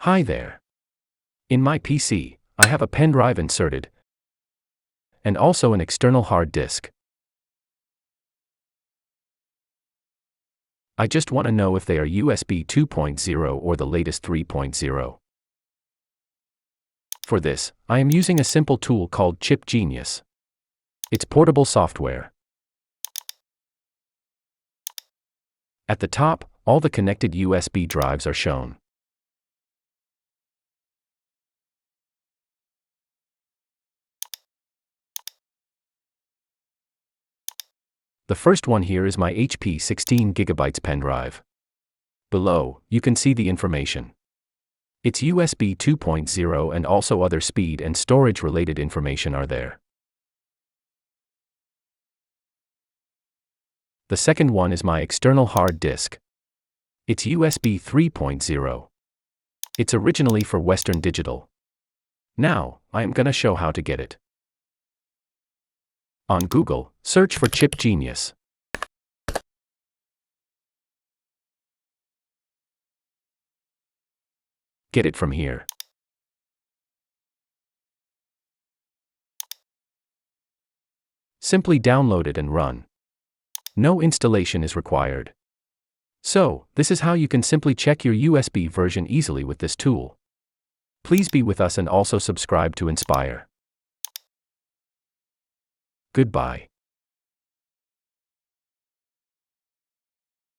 Hi there. In my PC, I have a pen drive inserted, and also an external hard disk. I just want to know if they are USB 2.0 or the latest 3.0. For this, I am using a simple tool called Chip Genius. It's portable software. At the top, all the connected USB drives are shown. The first one here is my HP 16GB pen drive. Below, you can see the information. It's USB 2.0 and also other speed and storage related information are there. The second one is my external hard disk. It's USB 3.0. It's originally for Western Digital. Now, I am gonna show how to get it. On Google, search for Chip Genius. Get it from here. Simply download it and run. No installation is required. So, this is how you can simply check your USB version easily with this tool. Please be with us and also subscribe to Inspire. Goodbye.